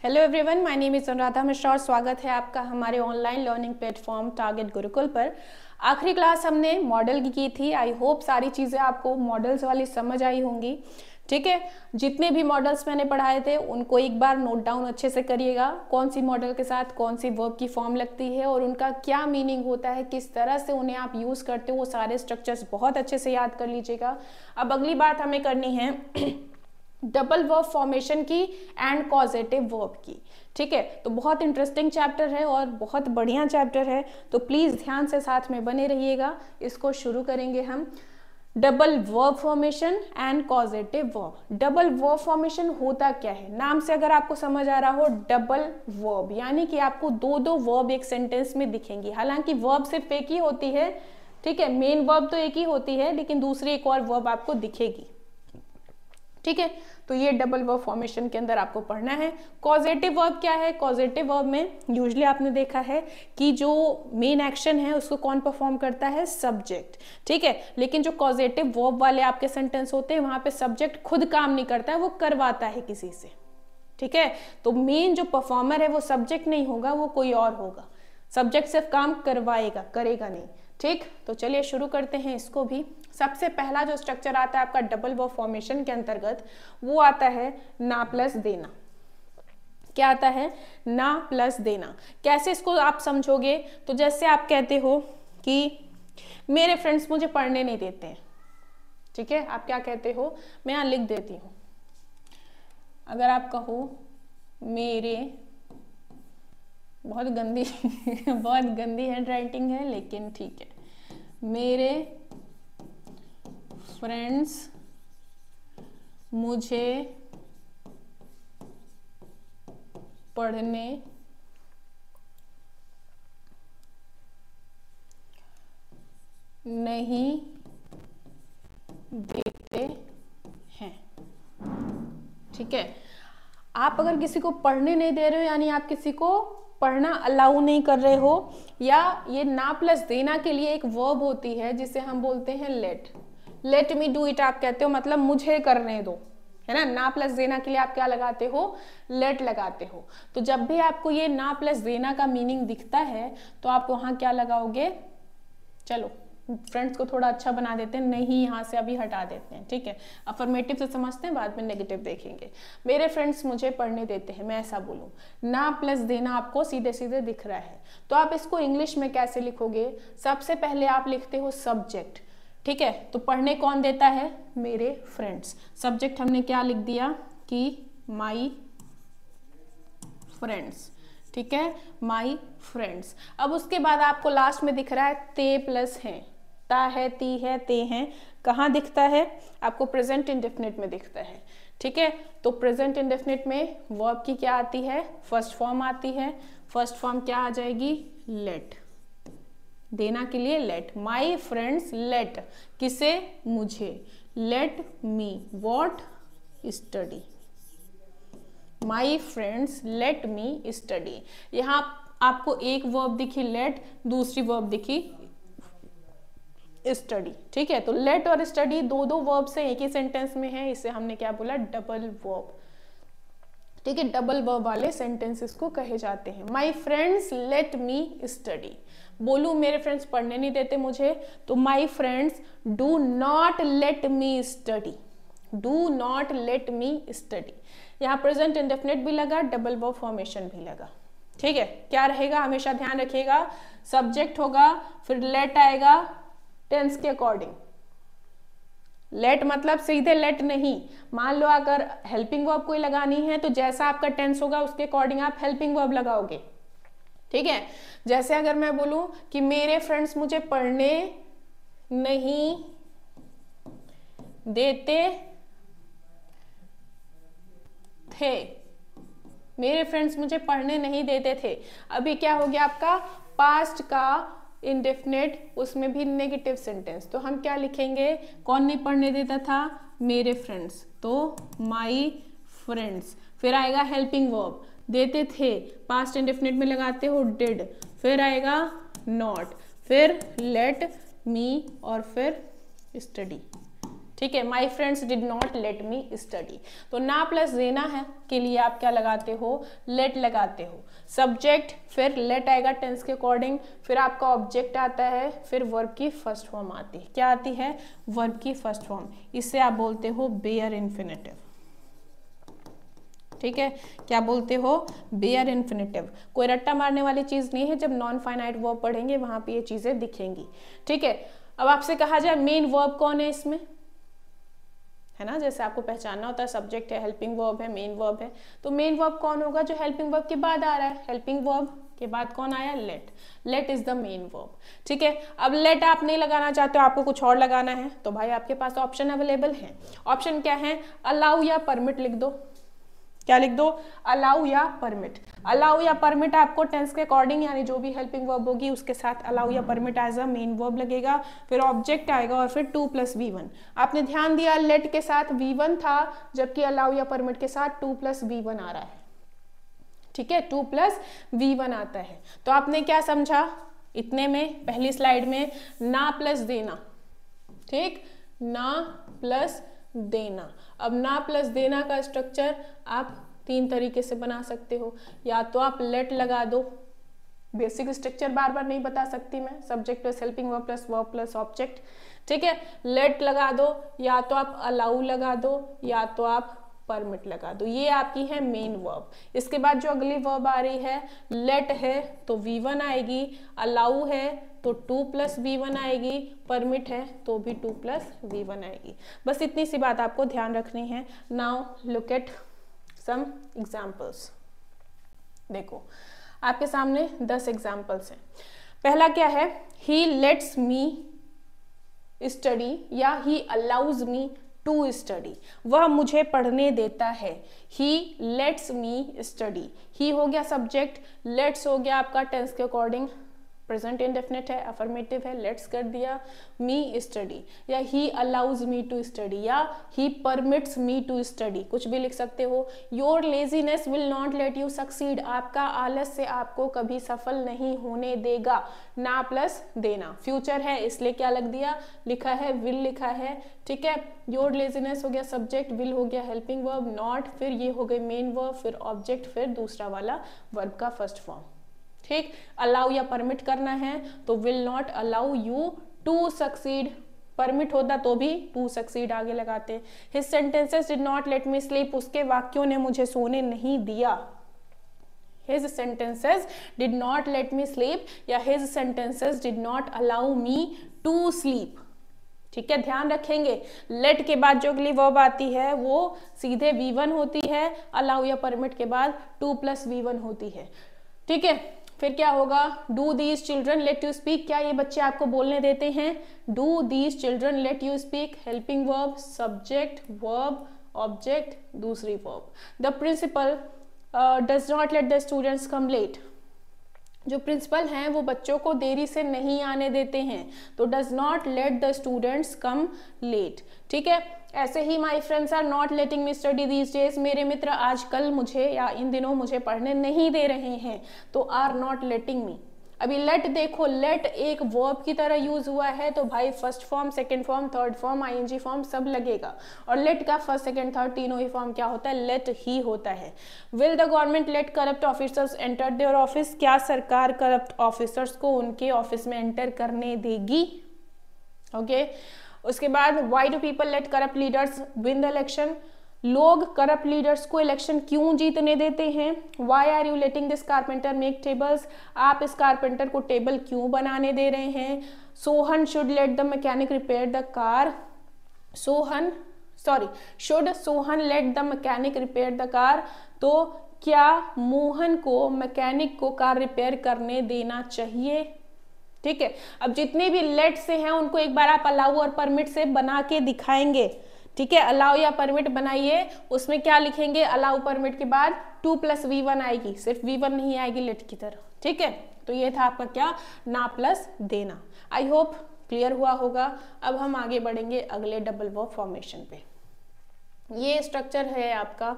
Hello everyone, my name is Anuradha Mishra और स्वागत है आपका हमारे online learning platform target Gurukul पर। आखिरी क्लास हमने मॉडल की थी। आई होप सारी चीज़ें आपको मॉडल्स वाली समझ आई होंगी। ठीक है, जितने भी मॉडल्स मैंने पढ़ाए थे उनको एक बार नोट डाउन अच्छे से करिएगा। कौन सी मॉडल के साथ कौन सी वर्ब की फॉर्म लगती है और उनका क्या मीनिंग होता है, किस तरह से उन्हें आप यूज़ करते हो, वो सारे स्ट्रक्चर्स बहुत अच्छे से याद कर लीजिएगा। अब अगली बात हमें करनी है डबल वर्ब फॉर्मेशन की एंड कॉजेटिव वर्ब की। ठीक है, तो बहुत इंटरेस्टिंग चैप्टर है और बहुत बढ़िया चैप्टर है, तो प्लीज़ ध्यान से साथ में बने रहिएगा। इसको शुरू करेंगे हम। Double verb formation and causative verb. Double verb formation होता क्या है, नाम से अगर आपको समझ आ रहा हो, डबल वर्ब यानी कि आपको दो दो वर्ब एक सेंटेंस में दिखेंगी। हालांकि वर्ब सिर्फ एक ही होती है, ठीक है, मेन वर्ब तो एक ही होती है, लेकिन दूसरी एक और वर्ब आपको दिखेगी। ठीक है, तो ये डबल वर्ब फॉर्मेशन के अंदर आपको पढ़ना है। कॉजेटिव वर्ब क्या है? कॉजेटिव वर्ब में यूजुअली आपने देखा है कि जो मेन एक्शन है उसको कौन परफॉर्म करता है? सब्जेक्ट। ठीक है, लेकिन जो कॉजेटिव वर्ब वाले आपके सेंटेंस होते हैं वहां पे सब्जेक्ट खुद काम नहीं करता है, वो करवाता है किसी से। ठीक है, तो मेन जो परफॉर्मर है वो सब्जेक्ट नहीं होगा, वो कोई और होगा। सब्जेक्ट सिर्फ काम करवाएगा, करेगा नहीं। ठीक, तो चलिए शुरू करते हैं इसको भी। सबसे पहला जो स्ट्रक्चर आता है आपका डबल वर्ब फॉर्मेशन के अंतर्गत, वो आता है ना प्लस देना। क्या आता है? ना प्लस देना। कैसे इसको आप समझोगे? तो जैसे आप कहते हो कि मेरे फ्रेंड्स मुझे पढ़ने नहीं देते हैं। ठीक है, आप क्या कहते हो? मैं यहाँ लिख देती हूँ। अगर आप कहो मेरे, बहुत गंदी बहुत गंदी हैंड राइटिंग है, लेकिन ठीक है, मेरे फ्रेंड्स मुझे पढ़ने नहीं देते हैं। ठीक है, आप अगर किसी को पढ़ने नहीं दे रहे हो यानी आप किसी को पढ़ना अलाउ नहीं कर रहे हो, या ये ना प्लस देना के लिए एक वर्ब होती है जिसे हम बोलते हैं लेट मी डू इट। आप कहते हो मतलब मुझे करने दो, है ना। ना प्लस देना के लिए आप क्या लगाते हो? लेट लगाते हो। तो जब भी आपको ये ना प्लस देना का मीनिंग दिखता है तो आप वहां क्या लगाओगे? चलो फ्रेंड्स को थोड़ा अच्छा बना देते हैं, नहीं यहाँ से अभी हटा देते हैं। ठीक है, अफर्मेटिव से समझते हैं, बाद में नेगेटिव देखेंगे। मेरे फ्रेंड्स मुझे पढ़ने देते हैं, मैं ऐसा बोलूँ। ना प्लस देना आपको सीधे सीधे दिख रहा है, तो आप इसको इंग्लिश में कैसे लिखोगे? सबसे पहले आप लिखते हो सब्जेक्ट। ठीक है, तो पढ़ने कौन देता है? मेरे फ्रेंड्स। सब्जेक्ट हमने क्या लिख दिया कि माई फ्रेंड्स। ठीक है, माई फ्रेंड्स। अब उसके बाद आपको लास्ट में दिख रहा है ते प्लस हैं। ता है, ती है, ते हैं। कहाँ दिखता है? आपको प्रेजेंट इंडेफिनिट में दिखता है। ठीक है, तो प्रेजेंट इंडेफिनिट में वर्ब की क्या आती है? फर्स्ट फॉर्म आती है। फर्स्ट फॉर्म क्या आ जाएगी? लेट। देना के लिए लेट। माई फ्रेंड्स लेट, किसे? मुझे। Let me what? Study. My friends let me study. यहाँ आपको एक वर्ब दिखी लेट, दूसरी वर्ब दिखी स्टडी। ठीक है, तो लेट और स्टडी दो दो वर्ब से एक ही सेंटेंस में है, इसे हमने क्या बोला? Double verb. ठीक है, डबल वर्ब वाले सेंटेंसेस को कहे जाते हैं। My friends let me study. बोलूं मेरे फ्रेंड्स पढ़ने नहीं देते मुझे, तो my friends do not let me study. Do not let me study. यहाँ प्रेजेंट इंडेफिनिट भी लगा, डबल वर्ब फॉर्मेशन भी लगा। ठीक है, क्या रहेगा हमेशा ध्यान रखिएगा? सब्जेक्ट होगा, फिर लेट आएगा टेंस के अकॉर्डिंग। लेट मतलब सीधे लेट नहीं। मान लो अगर हेल्पिंग वर्ब कोई लगानी है तो जैसा आपका टेंस होगा उसके अकॉर्डिंग आप हेल्पिंग वर्ब लगाओगे। ठीक है, जैसे अगर मैं बोलूं कि मेरे फ्रेंड्स मुझे पढ़ने नहीं देते थे। मेरे फ्रेंड्स मुझे पढ़ने नहीं देते थे। अभी क्या हो गया आपका? पास्ट का इंडेफिनिट, उसमें भी नेगेटिव सेंटेंस, तो हम क्या लिखेंगे? कौन नहीं पढ़ने देता था? मेरे फ्रेंड्स, तो माई फ्रेंड्स। फिर आएगा हेल्पिंग वर्ब, देते थे, पास्ट इंडेफिनिट में लगाते हो डिड, फिर आएगा नॉट, फिर लेट मी और फिर स्टडी। ठीक है, my friends did not let me study. तो ना प्लस देना है के लिए आप क्या लगाते हो, लेट लगाते हो। सब्जेक्ट, फिर लेट आएगा टेंस के अकॉर्डिंग, फिर आपका ऑब्जेक्ट आता है, फिर वर्ब की फर्स्ट फॉर्म आती है। क्या आती है, वर्ब की फर्स्ट फॉर्म। इससे आप बोलते हो बेयर इन्फिनेटिव। ठीक है, क्या बोलते हो, बेयर इन्फिनेटिव। कोई रट्टा मारने वाली चीज नहीं है, जब नॉन फाइनाइट वर्ब पढ़ेंगे वहां पे ये चीजें दिखेंगी। ठीक है, अब आपसे कहा जाए मेन वर्ब कौन है इसमें, है ना, जैसे आपको पहचानना होता है सब्जेक्ट है, हेल्पिंग वर्ब है, मेन वर्ब है। तो मेन वर्ब कौन होगा, जो हेल्पिंग वर्ब के बाद आ रहा है। हेल्पिंग वर्ब के बाद कौन आया, let. Let is the main verb. ठीक है, अब लेट आप नहीं लगाना चाहते हो, आपको कुछ और लगाना है, तो भाई आपके पास ऑप्शन अवेलेबल है। ऑप्शन क्या है, अलाउ या परमिट लिख दो। क्या लिख दो, अलाउ या परमिट। अलाउ या परमिट आपको टेंस के अकॉर्डिंग, यानी जो भी हेल्पिंग वर्ब होगी उसके साथ अलाउ या permit as a main verb लगेगा, फिर ऑब्जेक्ट आएगा और फिर 2 + V1। आपने ध्यान दिया लेट के साथ V1 था, जबकि अलाउ या परमिट के साथ 2 + V1 आ रहा है। ठीक है, 2 + V1 आता है। तो आपने क्या समझा इतने में, पहली स्लाइड में ना प्लस देना। ठीक, ना प्लस देना। अब ना प्लस देना का स्ट्रक्चर आप 3 तरीके से बना सकते हो। या तो आप लेट लगा दो, बेसिक स्ट्रक्चर बार बार नहीं बता सकती मैं, subject plus helping verb plus verb plus object. ठीक है, लेट लगा दो, या तो आप अलाउ लगा दो, या तो आप परमिट लगा दो। ये आपकी है मेन वर्ब। इसके बाद जो अगली वर्ब आ रही है, लेट है तो V1 आएगी, अलाउ है तो 2 + V1 आएगी, परमिट है तो भी 2 + V1 आएगी। बस इतनी सी बात आपको ध्यान रखनी है। Now look at some examples. देखो आपके सामने 10 एग्जाम्पल्स हैं। पहला क्या है, ही लेट्स मी स्टडी या he allows me to study. वह मुझे पढ़ने देता है। ही लेट्स मी स्टडी। ही हो गया सब्जेक्ट, लेट्स हो गया आपका टेंस के अकॉर्डिंग प्रेजेंट इंडेफिनिट है, अफर्मेटिव है, लेट्स कर दिया, मी स्टडी, या he allows me to study, या he permits me to study, कुछ भी लिख सकते हो। Your laziness will not let you succeed. आपका आलस से आपको कभी सफल नहीं होने देगा। ना प्लस देना, फ्यूचर है इसलिए क्या लग दिया, लिखा है विल लिखा है। ठीक है, योर लेजीनेस हो गया सब्जेक्ट, विल हो गया हेल्पिंग वर्ब, नॉट फिर ये हो गई मेन वर्ब, फिर ऑब्जेक्ट, फिर दूसरा वाला वर्ब का फर्स्ट फॉर्म। ठीक, अलाउ या परमिट करना है तो will not allow you to succeed. Permit होता तो भी टू सक्सीड आगे लगाते। His sentences did not let me sleep. उसके वाक्यों ने मुझे सोने नहीं दिया। His sentences did not let me sleep या his sentences did not allow me to sleep. ठीक है, ध्यान रखेंगे लेट के बाद जो अगली वर्ब आती है वो सीधे V1 होती है, अलाउ या परमिट के बाद 2 + V1 होती है। ठीक है, फिर क्या होगा, do these children let you speak. क्या ये बच्चे आपको बोलने देते हैं, do these children let you speak. Helping verb, subject, verb, object, दूसरी verb. The principal does not let the students come late. जो प्रिंसिपल हैं वो बच्चों को देरी से नहीं आने देते हैं, तो does not let the students come late. ठीक है, ऐसे ही my friends are not letting me study these days. मेरे मित्र आजकल मुझे या इन दिनों मुझे पढ़ने नहीं दे रहे हैं, तो आर नॉट लेटिंग मी। अभी लेट देखो, लेट एक वर्ब की तरह यूज हुआ है, तो भाई first form, second form, third form, ING form सब लगेगा। और लेट का फर्स्ट, सेकंड, थर्ड तीनों ही फॉर्म क्या होता है, लेट ही होता है। Will the government let corrupt officers enter their office. क्या सरकार करप्ट ऑफिसर्स को उनके ऑफिस में एंटर करने देगी। ओके, उसके बाद why do people let corrupt leaders win the election. लोग करप्ट लीडर्स को इलेक्शन क्यों जीतने देते हैं। Why are you letting this carpenter make tables. आप इस कारपेंटर को टेबल क्यों बनाने दे रहे हैं। Sohan should let the mechanic repair the car. Should Sohan let the mechanic repair the car. तो क्या मोहन को मैकेनिक को कार रिपेयर करने देना चाहिए। ठीक है, अब जितने भी लेट से हैं उनको एक बार आप अलाउ और परमिट से बना के दिखाएंगे। ठीक है, अलाउ या परमिट बनाइए, उसमें क्या लिखेंगे, अलाउ परमिट के बाद 2 + V1 आएगी, सिर्फ V1 नहीं आएगी लेट की तरह। ठीक है, तो ये था आपका क्या, ना प्लस देना। आई होप क्लियर हुआ होगा। अब हम आगे बढ़ेंगे अगले डबल वर्ब फॉर्मेशन पे। ये स्ट्रक्चर है आपका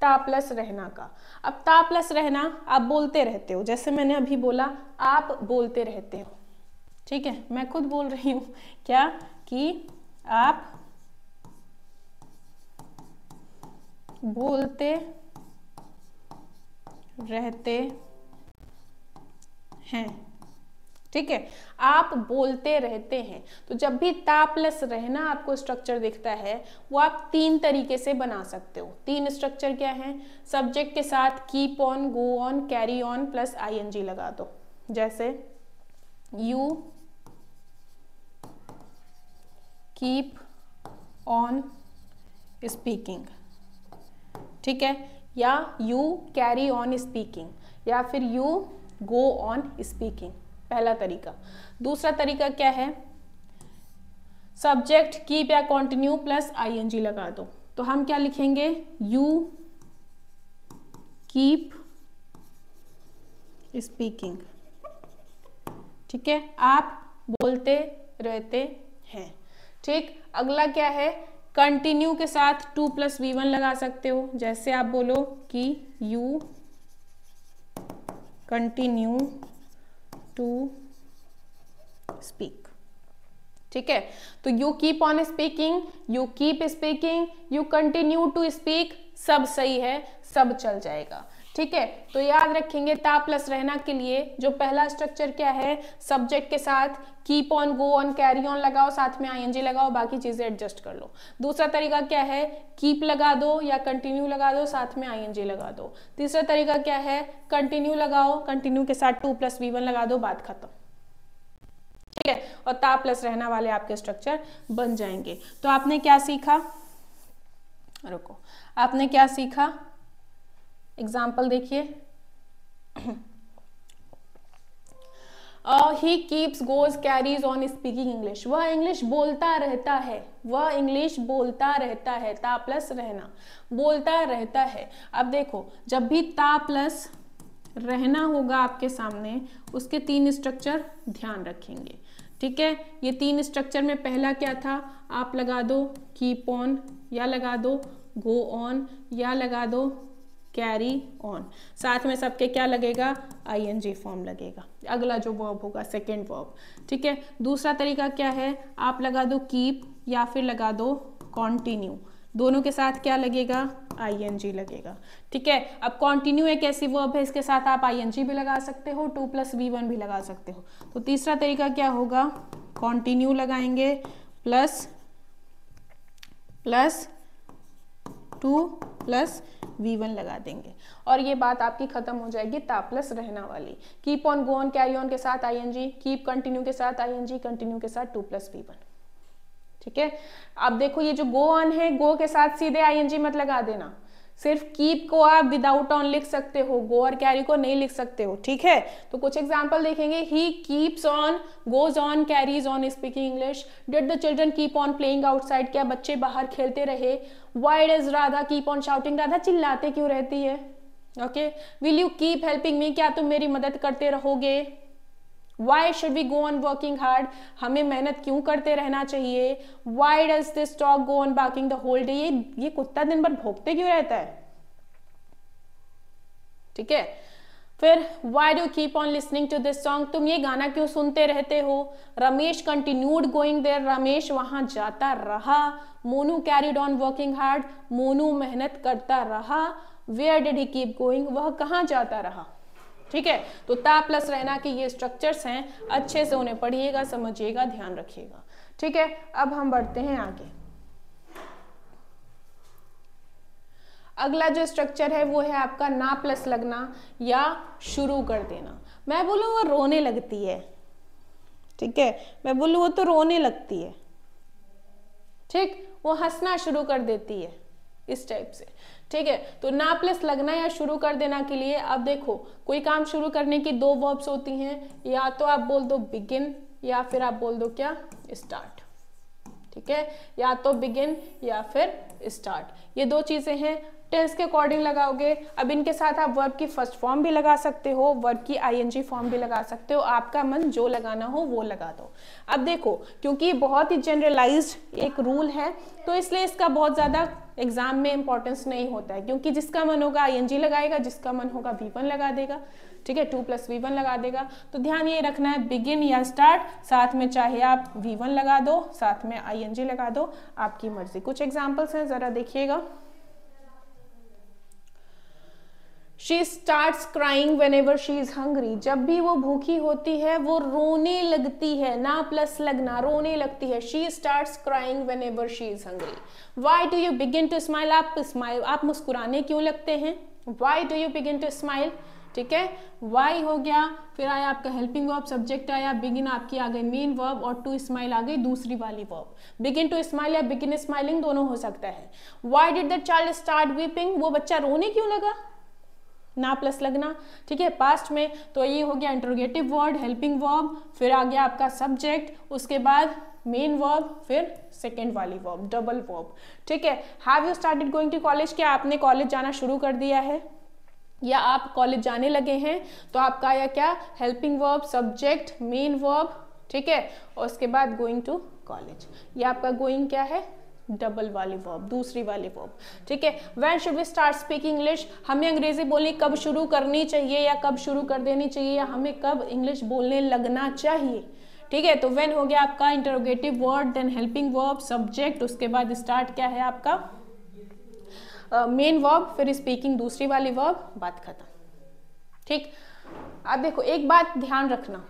ता प्लस रहना का। अब ता प्लस रहना आप बोलते रहते हो, जैसे मैंने अभी बोला आप बोलते रहते हो। ठीक है, मैं खुद बोल रही हूँ क्या, कि आप बोलते रहते हैं। ठीक है, आप बोलते रहते हैं। तो जब भी ता प्लस रहना आपको स्ट्रक्चर दिखता है वो आप तीन तरीके से बना सकते हो। तीन स्ट्रक्चर क्या है? सब्जेक्ट के साथ keep on, go on, carry on plus ING लगा दो। जैसे यू कीप ऑन स्पीकिंग, ठीक है, या यू कैरी ऑन स्पीकिंग, या फिर यू गो ऑन स्पीकिंग, पहला तरीका। दूसरा तरीका क्या है? सब्जेक्ट कीप या कंटिन्यू प्लस आईएनजी लगा दो। तो हम क्या लिखेंगे? यू कीप स्पीकिंग, ठीक है, आप बोलते रहते हैं। ठीक, अगला क्या है? कंटिन्यू के साथ 2 + V1 लगा सकते हो। जैसे आप बोलो कि यू कंटिन्यू टू स्पीक, ठीक है। तो you keep on speaking, you keep speaking, you continue to speak, सब सही है, सब चल जाएगा। ठीक है, तो याद रखेंगे ता प्लस रहना के लिए जो पहला स्ट्रक्चर क्या है? सब्जेक्ट के साथ keep on, go on, carry on लगाओ, साथ में आईएनजी लगाओ, बाकी चीजें एडजस्ट कर लो। दूसरा तरीका क्या है? कीप लगा दो या कंटिन्यू लगा दो, साथ में आईएनजी लगा दो। तीसरा तरीका क्या है? कंटिन्यू लगाओ, कंटिन्यू के साथ 2 + V1 लगा दो, बात खत्म। ठीक है, और ता प्लस रहना वाले आपके स्ट्रक्चर बन जाएंगे। तो आपने क्या सीखा? रुको, आपने क्या सीखा? एग्जाम्पल देखिए, he keeps, goes, carries on speaking English. वह इंग्लिश बोलता रहता है, वह इंग्लिश बोलता रहता है। ता प्लस रहना, बोलता रहता है। अब देखो, जब भी ता प्लस रहना होगा आपके सामने, उसके 3 स्ट्रक्चर ध्यान रखेंगे। ठीक है, ये 3 स्ट्रक्चर में पहला क्या था? आप लगा दो कीप ऑन, या लगा दो गो ऑन, या लगा दो कैरी ऑन, साथ में सबके क्या लगेगा? आईएनजी फॉर्म लगेगा, अगला जो वर्ब होगा सेकेंड वर्ब। ठीक है, दूसरा तरीका क्या है? आप लगा दो कीप या फिर लगा दो कॉन्टिन्यू, दोनों के साथ क्या लगेगा? आईएनजी लगेगा। ठीक है, अब कॉन्टिन्यू एक ऐसी वर्ब है, इसके साथ आप आईएनजी भी लगा सकते हो, 2 + V1 भी लगा सकते हो। तो तीसरा तरीका क्या होगा? कॉन्टिन्यू लगाएंगे प्लस 2 + V1 लगा देंगे, और ये बात आपकी खत्म हो जाएगी ता प्लस रहना वाली। Keep on, go on, carry on के साथ आईएनजी, कीप कंटिन्यू के साथ आईएनजी, कंटिन्यू के साथ 2 + V1। ठीक है, अब देखो ये जो गो ऑन है, गो के साथ सीधे आईएनजी मत लगा देना, सिर्फ कीप को आप विदाउट ऑन लिख सकते हो, गो और कैरी को नहीं लिख सकते हो। ठीक है, तो कुछ एग्जांपल देखेंगे। He keeps on, goes on, carries on speaking English. Did the children keep on playing outside? क्या बच्चे बाहर खेलते रहे? Why does Radha keep on shouting? Radha चिल्लाते क्यों रहती है? Okay, will you keep helping me? क्या तुम मेरी मदद करते रहोगे? Why should we go on working hard? हमें मेहनत क्यों करते रहना चाहिए? Why does this dog go on barking the whole day? ये कुत्ता दिन भर भौंकते क्यों रहता है? ठीक है, फिर why do you keep on listening to this song? तुम ये गाना क्यों सुनते रहते हो? Ramesh continued going there. Ramesh वहां जाता रहा। Monu carried on working hard. Monu मेहनत करता रहा। Where did he keep going? वह कहाँ जाता रहा? ठीक है, तो ता प्लस रहना के ये स्ट्रक्चर्स हैं, अच्छे से उन्हें पढ़िएगा, समझिएगा, ध्यान रखिएगा। ठीक है, अब हम बढ़ते हैं आगे। अगला जो स्ट्रक्चर है वो है आपका ना प्लस लगना या शुरू कर देना। मैं बोलूँ वो रोने लगती है, ठीक है, मैं बोलूँ वो तो रोने लगती है, ठीक, वो हंसना शुरू कर देती है, इस टाइप से। ठीक है, तो ना प्लस लगना या शुरू कर देना के लिए अब देखो, कोई काम शुरू करने की 2 वर्ब्स होती हैं, या तो आप बोल दो बिगिन या फिर आप बोल दो क्या? स्टार्ट। ठीक है, या तो बिगिन या फिर स्टार्ट, ये 2 चीजें हैं। टेंस के अकॉर्डिंग लगाओगे। अब इनके साथ आप वर्ब की फर्स्ट फॉर्म भी लगा सकते हो, वर्ब की आईएनजी फॉर्म भी लगा सकते हो, आपका मन जो लगाना हो वो लगा दो। अब देखो, क्योंकि बहुत ही जनरलाइज्ड एक रूल है, तो इसलिए इसका बहुत ज़्यादा एग्जाम में इंपॉर्टेंस नहीं होता है, क्योंकि जिसका मन होगा आईएनजी लगाएगा, जिसका मन होगा V1 लगा देगा। ठीक है, 2 + V1 लगा देगा। तो ध्यान ये रखना है, बिगिन या स्टार्ट, साथ में चाहे आप V1 लगा दो, साथ में आईएनजी लगा दो, आपकी मर्जी। कुछ एग्जाम्पल्स हैं, जरा देखिएगा। She starts crying whenever she is hungry, जब भी वो भूखी होती है वो रोने लगती है, ना प्लस लगना, रोने लगती है। She starts crying whenever she is hungry. Why do you begin to smile, आप मुस्कुराने क्यों लगते हैं? Why do you begin to smile, ठीक है, वाई हो गया, फिर आया आपका हेल्पिंग वर्ब, सब्जेक्ट आया, बिगिन आपकी आ गई मेन वर्ब, और टू स्माइल आ गई दूसरी वाली वर्ब। बिगिन टू स्माइल या बिगिन स्माइलिंग दोनों हो सकता है। Why did the child start weeping, वो बच्चा रोने क्यों लगा, ना प्लस लगना, ठीक है, पास्ट में। तो ये हो गया इंटरोगेटिव वर्ड, हेल्पिंग वर्ब, फिर आ गया आपका सब्जेक्ट, उसके बाद मेन वर्ब, फिर सेकेंड वाली वर्ब, डबल वर्ब, ठीक है। Have you started going to college, क्या आपने कॉलेज जाना शुरू कर दिया है या आप कॉलेज जाने लगे हैं? तो आपका आया क्या, helping verb, subject, main verb, ठीक है, और उसके बाद गोइंग टू कॉलेज। ये आपका गोइंग क्या है, डबल वाली वर्ब, दूसरी वाली वर्ब, ठीक है। When should we start speaking English, हमें अंग्रेजी बोलनी कब शुरू करनी चाहिए या कब शुरू कर देनी चाहिए, या हमें कब इंग्लिश बोलने लगना चाहिए, ठीक है। तो व्हेन हो गया आपका interrogative word, then helping verb, subject, उसके बाद स्टार्ट क्या है आपका मेन वर्ब, फिर स्पीकिंग दूसरी वाली वर्ब, बात खत्म, ठीक। अब देखो एक बात ध्यान रखना,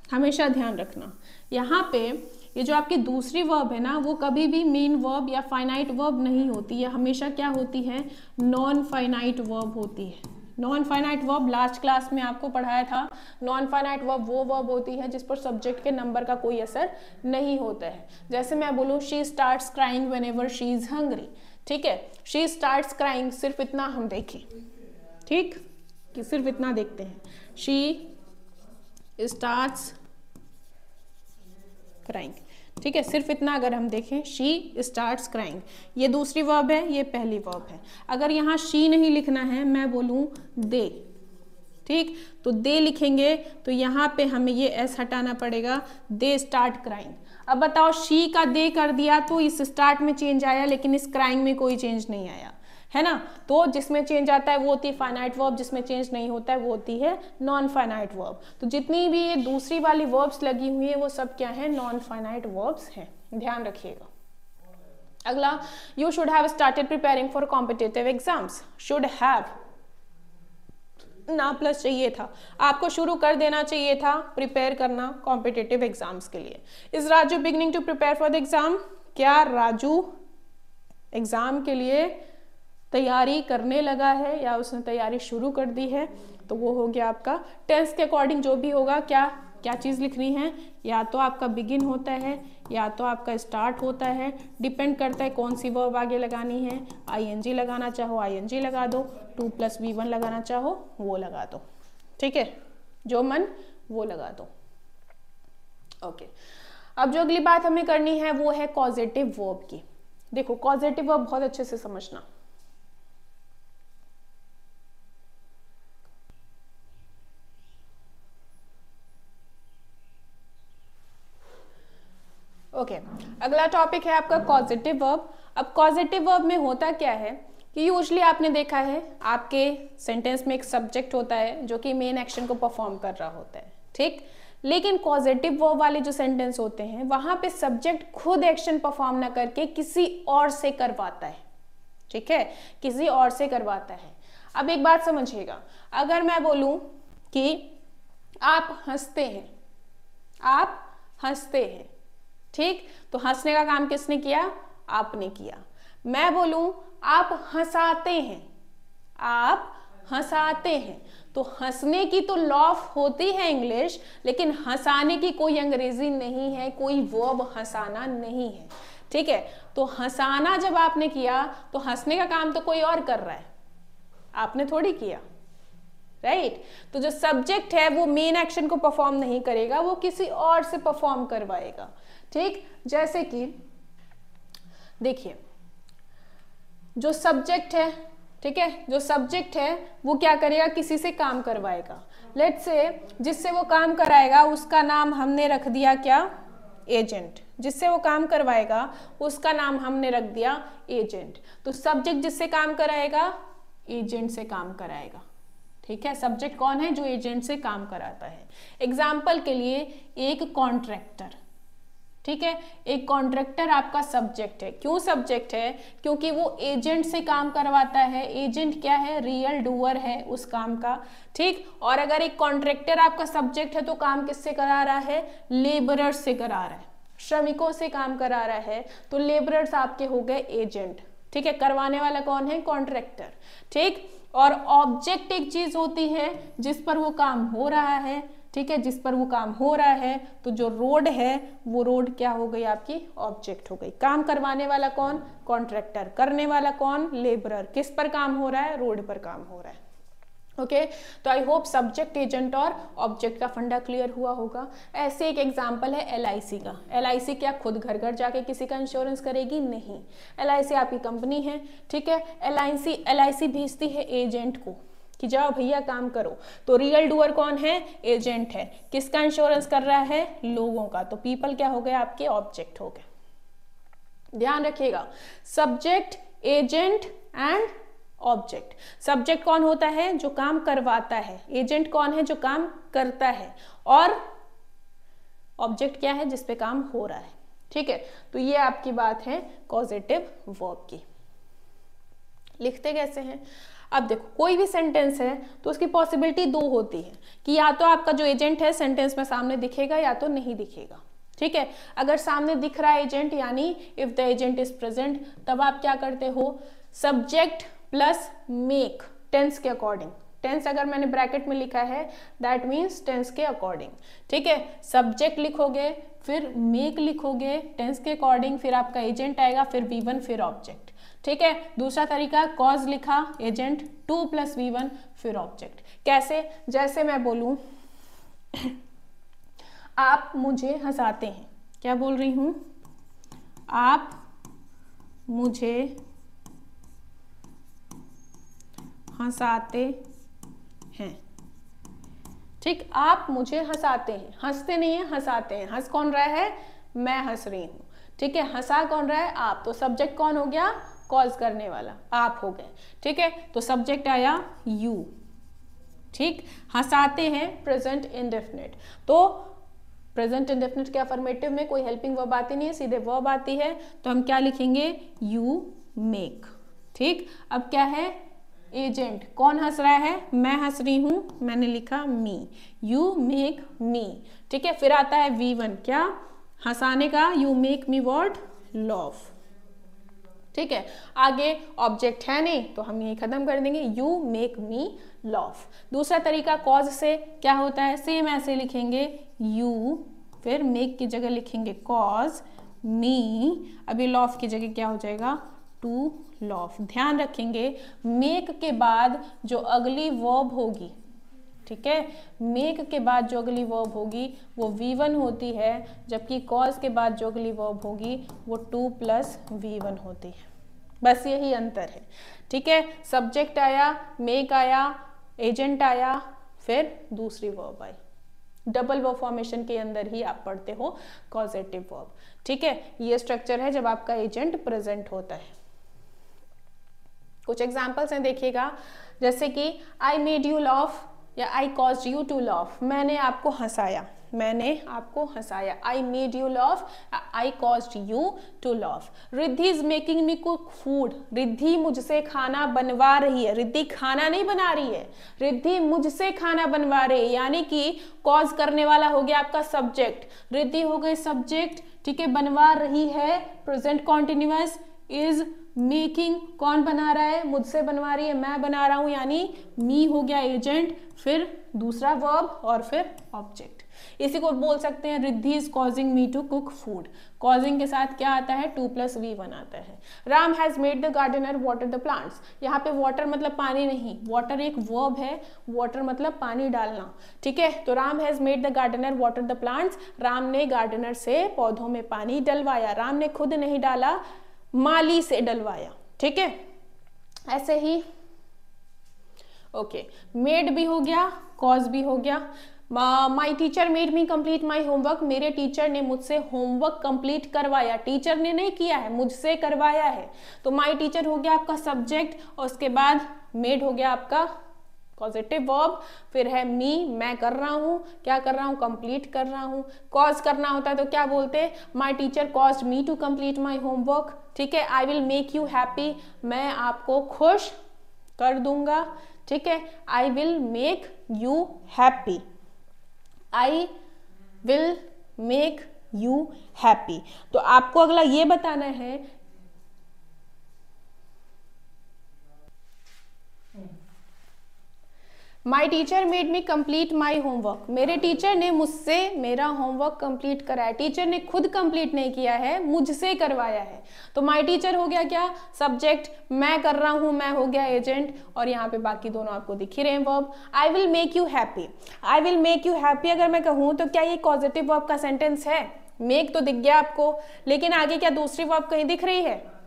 हमेशा ध्यान रखना, यहाँ पे ये जो आपकी दूसरी वर्ब है ना, वो कभी भी मेन वर्ब या फाइनाइट वर्ब नहीं होती है, हमेशा क्या होती है, नॉन फाइनाइट वर्ब होती है। Non finite verb last class में आपको पढ़ाया था, नॉन फाइनाइट वर्ब वो वर्ब होती है जिस पर सब्जेक्ट के नंबर का कोई असर नहीं होता है। जैसे मैं बोलूँ she starts crying when ever she is hungry, ठीक है, शी स्टार्ट्स क्राइंग, सिर्फ इतना हम देखें, ठीक, कि सिर्फ इतना देखते हैं, शी स्टार्ट्स क्राइंग, ठीक है, सिर्फ इतना अगर हम देखें, शी स्टार्ट्स क्राइंग, ये दूसरी वर्ब है, ये पहली वर्ब है। अगर यहाँ शी नहीं लिखना है, मैं बोलूँ दे, ठीक, तो दे लिखेंगे तो यहाँ पे हमें ये एस हटाना पड़ेगा, दे स्टार्ट क्राइंग। अब बताओ शी का दे कर दिया तो इस स्टार्ट में चेंज आया, लेकिन इस क्राइंग में कोई चेंज नहीं आया, है ना। तो जिसमें चेंज आता है वो होती है फाइनाइट वर्ब, जिसमें चेंज नहीं होता है वो होती है नॉन फाइनाइट वर्ब। तो जितनी भी ये दूसरी वाली वर्ब्स लगी हुई है वो सब क्या है, नॉन फाइनाइट वर्ब्स हैं, ध्यान रखिएगा। अगला, you should have started preparing for competitive exams, should have ना प्लस चाहिए था, आपको शुरू कर देना चाहिए था प्रिपेयर करना कॉम्पिटिटिव एग्जाम्स के लिए। Is Raju beginning to prepare for the exam, क्या राजू एग्जाम के लिए तैयारी करने लगा है या उसने तैयारी शुरू कर दी है? तो वो हो गया आपका टेंस के अकॉर्डिंग जो भी होगा, क्या चीज़ लिखनी है, या तो आपका बिगिन होता है या तो आपका स्टार्ट होता है, डिपेंड करता है कौन सी वर्ब आगे लगानी है। आईएनजी लगाना चाहो आईएनजी लगा दो, 2+V1 लगाना चाहो वो लगा दो, ठीक है, जो मन वो लगा दो। ओके, अब जो अगली बात हमें करनी है वो है कॉजेटिव वर्ब की। देखो कॉजेटिव वर्ब बहुत अच्छे से समझना। ओके, अगला टॉपिक है आपका कॉजेटिव वर्ब। अब कॉजेटिव वर्ब में होता क्या है कि यूजली आपने देखा है आपके सेंटेंस में एक सब्जेक्ट होता है जो कि मेन एक्शन को परफॉर्म कर रहा होता है, ठीक। लेकिन कॉजेटिव वर्ब वाले जो सेंटेंस होते हैं वहां पे सब्जेक्ट खुद एक्शन परफॉर्म ना करके किसी और से करवाता है, ठीक है, किसी और से करवाता है। अब एक बात समझिएगा, अगर मैं बोलूं कि आप हंसते हैं, आप हंसते हैं, ठीक, तो हंसने का काम किसने किया, आपने किया। मैं बोलूं आप हंसाते हैं, आप हंसाते हैं, तो हंसने की तो लॉफ होती है इंग्लिश, लेकिन हंसाने की कोई अंग्रेजी नहीं है, कोई वर्ब हंसाना नहीं है, ठीक है। तो हंसाना जब आपने किया तो हंसने का काम तो कोई और कर रहा है, आपने थोड़ी किया, राइट। तो जो सब्जेक्ट है वो मेन एक्शन को परफॉर्म नहीं करेगा, वो किसी और से परफॉर्म करवाएगा, ठीक। जैसे कि देखिए जो सब्जेक्ट है, ठीक है, जो सब्जेक्ट है वो क्या करेगा, किसी से काम करवाएगा। लेट्स से जिससे वो काम कराएगा उसका नाम हमने रख दिया क्या, एजेंट। जिससे वो काम करवाएगा उसका नाम हमने रख दिया एजेंट। तो सब्जेक्ट जिससे काम कराएगा एजेंट से काम कराएगा, ठीक है। सब्जेक्ट कौन है, जो एजेंट से काम कराता है। एग्जाम्पल के लिए एक कॉन्ट्रैक्टर, ठीक है। एक कॉन्ट्रैक्टर आपका सब्जेक्ट है। क्यों सब्जेक्ट है? क्योंकि वो एजेंट से काम करवाता है। एजेंट क्या है? रियल डूअर है उस काम का, ठीक। और अगर एक कॉन्ट्रैक्टर आपका सब्जेक्ट है तो काम किससे करा रहा है? लेबरर से करा रहा है, श्रमिकों से काम करा रहा है, तो लेबरर्स आपके हो गए एजेंट, ठीक है। करवाने वाला कौन है? कॉन्ट्रैक्टर, ठीक। और ऑब्जेक्ट एक चीज होती है जिस पर वो काम हो रहा है, ठीक है, जिस पर वो काम हो रहा है। तो जो रोड है वो रोड क्या हो गई? आपकी ऑब्जेक्ट हो गई। काम करवाने वाला कौन? कॉन्ट्रैक्टर। करने वाला कौन? लेबरर। किस पर काम हो रहा है? रोड पर काम हो रहा है। ओके तो आई होप सब्जेक्ट, एजेंट और ऑब्जेक्ट का फंडा क्लियर हुआ होगा। ऐसे एक एग्जांपल है LIC का। LIC क्या खुद घर घर जाके किसी का इंश्योरेंस करेगी? नहीं। LIC आपकी कंपनी है, ठीक है। LIC भेजती है एजेंट को कि जाओ भैया काम करो। तो रियल डूअर कौन है? एजेंट है। किसका इंश्योरेंस कर रहा है? लोगों का। तो पीपल क्या हो गए? आपके ऑब्जेक्ट हो गए। ध्यान रखिएगा, subject, agent and object. Subject कौन होता है? जो काम करवाता है। एजेंट कौन है? जो काम करता है। और ऑब्जेक्ट क्या है? जिस पे काम हो रहा है, ठीक है। तो ये आपकी बात है कॉजेटिव वर्ब की। लिखते कैसे हैं? अब देखो, कोई भी सेंटेंस है तो उसकी पॉसिबिलिटी दो होती है कि या तो आपका जो एजेंट है सेंटेंस में सामने दिखेगा या तो नहीं दिखेगा, ठीक है। अगर सामने दिख रहा है एजेंट, यानी if the agent is present, तब आप क्या करते हो? सब्जेक्ट प्लस मेक, टेंस के अकॉर्डिंग। टेंस अगर मैंने ब्रैकेट में लिखा है दैट मीन्स टेंस के अकॉर्डिंग, ठीक है। सब्जेक्ट लिखोगे, फिर मेक लिखोगे टेंस के अकॉर्डिंग, फिर आपका एजेंट आएगा, फिर V1, फिर ऑब्जेक्ट, ठीक है। दूसरा तरीका, कॉज लिखा, एजेंट 2 + V1, फिर ऑब्जेक्ट। कैसे? जैसे मैं बोलूं आप मुझे हंसाते हैं। क्या बोल रही हूं? आप मुझे हंसाते हैं, ठीक। आप मुझे हंसाते हैं, हंसते नहीं है, हंसाते हैं। हंस कौन रहा है? मैं हंस रही हूं, ठीक है। हंसा कौन रहा है? आप। तो सब्जेक्ट कौन हो गया? कॉज करने वाला आप हो गए, ठीक है। तो सब्जेक्ट आया यू, ठीक। हंसाते हैं प्रेजेंट इंडेफिनिट। तो प्रेजेंट इंडेफिनिट के अफर्मेटिव में कोई हेल्पिंग वर्ब आती नहीं है, सीधे वर्ब आती है। तो हम क्या लिखेंगे? यू मेक, ठीक। अब क्या है? एजेंट। कौन हंस रहा है? मैं हंस रही हूं, मैंने लिखा मी। यू मेक मी, ठीक है। फिर आता है V1, क्या? हंसाने का। You make me what? Laugh, ठीक है। आगे ऑब्जेक्ट है नहीं तो हम यही खत्म कर देंगे, यू मेक मी लाफ। दूसरा तरीका, कॉज से क्या होता है? सेम ऐसे लिखेंगे, यू, फिर मेक की जगह लिखेंगे कॉज मी। अभी लाफ की जगह क्या हो जाएगा? To laugh. ध्यान रखेंगे, मेक के बाद जो अगली वर्ब होगी, ठीक है, मेक के बाद जो अगली वर्ब होगी वो V1 होती है, जबकि कॉज के बाद जो अगली वर्ब होगी वो 2 + V1 होती है। बस यही अंतर है, ठीक है। सब्जेक्ट आया, मेक आया, एजेंट आया, फिर दूसरी verb I. Double verb formation के अंदर ही आप पढ़ते हो कॉजेटिव वर्ब, ठीक है। ये स्ट्रक्चर है जब आपका एजेंट प्रेजेंट होता है। कुछ एग्जाम्पल्स हैं, देखिएगा। जैसे कि आई मेड यू लाफ या I caused you to laugh. मैंने आपको हंसाया, मैंने आपको हंसाया। I made you laugh, I caused you to laugh. Riddhi is making me cook food. Riddhi मुझसे खाना बनवा रही है। रिद्धि खाना नहीं बना रही है, रिद्धि मुझसे खाना बनवा रही है, यानी कि कॉज करने वाला हो गया आपका सब्जेक्ट, रिद्धि हो गई सब्जेक्ट, ठीक है। बनवा रही है प्रेजेंट कॉन्टिन्यूअस, इज मेकिंग कौन बना रहा है? मुझसे बनवा रही है, मैं बना रहा हूं, यानी मी हो गया एजेंट, फिर दूसरा वर्ब और फिर ऑब्जेक्ट। इसी को बोल सकते हैं Riddhi is causing me to cook food. Causing के साथ क्या आता है? 2 + V1 आता है। Ram has made the gardener water the plants. यहाँ पे वाटर मतलब पानी नहीं, वाटर एक वर्ब है, वाटर मतलब पानी डालना, ठीक है। तो Ram has made the gardener water the plants. Ram ने गार्डनर से पौधों में पानी डलवाया। राम ने खुद नहीं डाला, माली से डलवाया, ठीक है। ऐसे ही ओके, मेड भी हो गया, कॉज भी हो गया। माई teacher made me complete my homework. मेरे टीचर ने मुझसे होमवर्क कंप्लीट करवाया। टीचर ने नहीं किया है, मुझसे करवाया है। तो माई टीचर हो गया आपका सब्जेक्ट और उसके बाद मेड हो गया आपका पॉजिटिव वर्ब, फिर है मी, मैं कर रहा हूँ, क्या कर रहा हूँ, कंप्लीट कर रहा हूँ। कॉज करना होता है तो क्या बोलते हैं, my teacher caused me to complete my homework, ठीक है। I will make you happy, मैं आपको खुश कर दूंगा, ठीक है। I will make you happy, I will make you happy. तो आपको अगला ये बताना है, my teacher made me complete my homework, मेरे टीचर ने मुझसे मेरा होमवर्क कंप्लीट कराया। टीचर ने खुद कंप्लीट नहीं किया है, मुझसे करवाया है। तो माई टीचर हो गया क्या, सब्जेक्ट, मैं कर रहा हूं, मैं हो गया एजेंट, और यहाँ पे बाकी दोनों आपको दिख ही रहे हैं verb. I will make you happy, I will make you happy अगर मैं कहूँ तो क्या ये पॉजिटिव वर्ब का सेंटेंस है? मेक तो दिख गया आपको, लेकिन आगे क्या दूसरी वर्ब कहीं दिख रही है?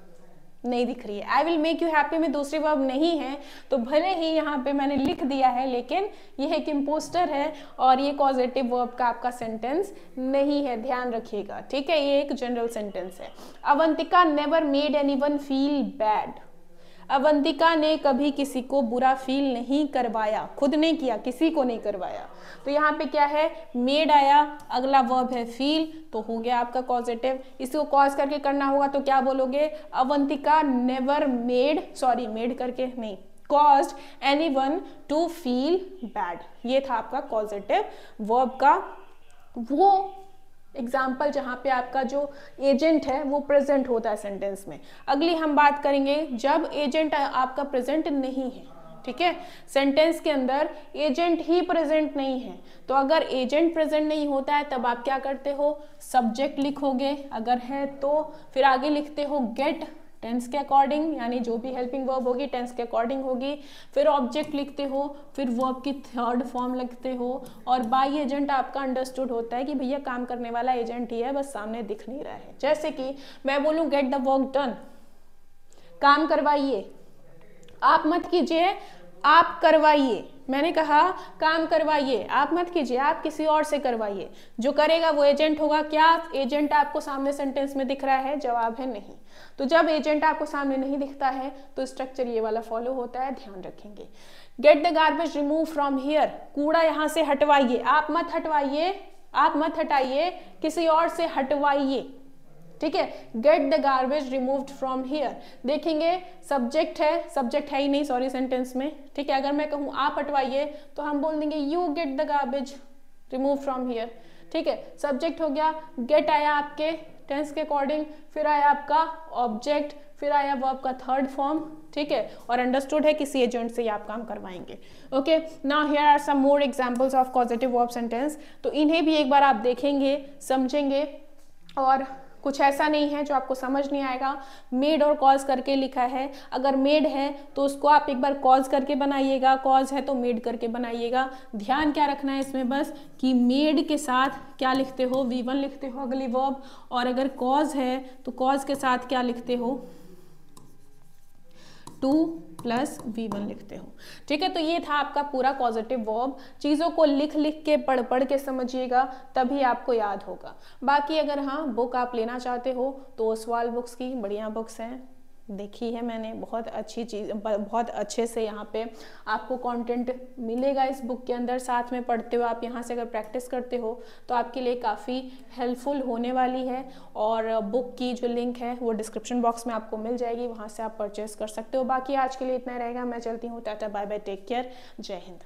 नहीं दिख रही है। I will make you happy में दूसरी वर्ब नहीं है, तो भले ही यहाँ पे मैंने लिख दिया है, लेकिन ये एक इम्पोस्टर है और ये पॉजिटिव वर्ब का आपका सेंटेंस नहीं है, ध्यान रखिएगा, ठीक है। ये एक जनरल सेंटेंस है। Avantika never made anyone feel bad, Avantika ने कभी किसी को बुरा फील नहीं करवाया, खुद ने किया, किसी को नहीं करवाया। तो यहाँ पे क्या है, मेड आया, अगला वर्ब है फील, तो हो गया आपका पॉजिटिव। इसको कॉज करके करना होगा तो क्या बोलोगे, Avantika never made, sorry made करके नहीं, caused anyone to feel bad. ये था आपका पॉजिटिव वर्ब का वो एग्जाम्पल जहाँ पे आपका जो एजेंट है वो प्रेजेंट होता है सेंटेंस में। अगली हम बात करेंगे जब एजेंट आपका प्रेजेंट नहीं है, ठीक है। सेंटेंस के अंदर एजेंट ही प्रेजेंट नहीं है, तो अगर एजेंट प्रेजेंट नहीं होता है तब आप क्या करते हो, सब्जेक्ट लिखोगे अगर है तो, फिर आगे लिखते हो गेट, टेंस के अकॉर्डिंग, यानी जो भी हेल्पिंग वर्ब होगी टेंस के अकॉर्डिंग होगी, फिर ऑब्जेक्ट लिखते हो, फिर वर्ब की थर्ड फॉर्म लिखते हो, और बाय एजेंट आपका अंडरस्टूड होता है कि भैया काम करने वाला एजेंट ही है, बस सामने दिख नहीं रहा है। जैसे कि मैं बोलूँ गेट द वर्क डन, काम करवाइए, आप मत कीजिए, आप करवाइए। मैंने कहा काम करवाइए, आप मत कीजिए, आप किसी और से करवाइए। जो करेगा वो एजेंट होगा। क्या एजेंट आपको सामने सेंटेंस में दिख रहा है? जवाब है नहीं। तो जब एजेंट आपको सामने नहीं दिखता है तो स्ट्रक्चर ये वाला फॉलो होता है, ध्यान रखेंगे। Get the garbage remove from here, कूड़ा यहाँ से हटवाइए, आप मत हटवाइए, आप मत हटाइए, किसी और से हटवाइए, ठीक है। Get the garbage removed from here, देखेंगे सब्जेक्ट है, सब्जेक्ट है ही नहीं सॉरी सेंटेंस में, ठीक है। अगर मैं कहूँ आप हटवाइए तो हम बोल देंगे you get the garbage remove from here, ठीक है। सब्जेक्ट हो गया, गेट आया आपके टेंस के अकॉर्डिंग, फिर आया आपका ऑब्जेक्ट, फिर आया वर्ब का थर्ड फॉर्म, ठीक है। और अंडरस्टूड है किसी एजेंट से आप काम करवाएंगे। Okay, now here are some more examples of positive verb sentence. तो इन्हें भी एक बार आप देखेंगे, समझेंगे, और कुछ ऐसा नहीं है जो आपको समझ नहीं आएगा। मेड और कॉज करके लिखा है, अगर मेड है तो उसको आप एक बार कॉज करके बनाइएगा, कॉज है तो मेड करके बनाइएगा। ध्यान क्या रखना है इसमें बस कि मेड के साथ क्या लिखते हो, V1 लिखते हो अगली वर्ब, और अगर कॉज है तो कॉज के साथ क्या लिखते हो, 2 + V1 लिखते हो, ठीक है। तो ये था आपका पूरा पॉजिटिव वर्ब। चीज़ों को लिख लिख के पढ़ पढ़ के समझिएगा, तभी आपको याद होगा। बाकी अगर हाँ बुक आप लेना चाहते हो तो ओसवाल बुक्स की बढ़िया बुक्स हैं, देखी है मैंने, बहुत अच्छी चीज़, बहुत अच्छे से यहाँ पे आपको कंटेंट मिलेगा इस बुक के अंदर। साथ में पढ़ते हो आप, यहाँ से अगर प्रैक्टिस करते हो तो आपके लिए काफ़ी हेल्पफुल होने वाली है। और बुक की जो लिंक है वो डिस्क्रिप्शन बॉक्स में आपको मिल जाएगी, वहाँ से आप परचेस कर सकते हो। बाकी आज के लिए इतना रहेगा, मैं चलती हूँ, tata bye bye, take care, जय हिंद।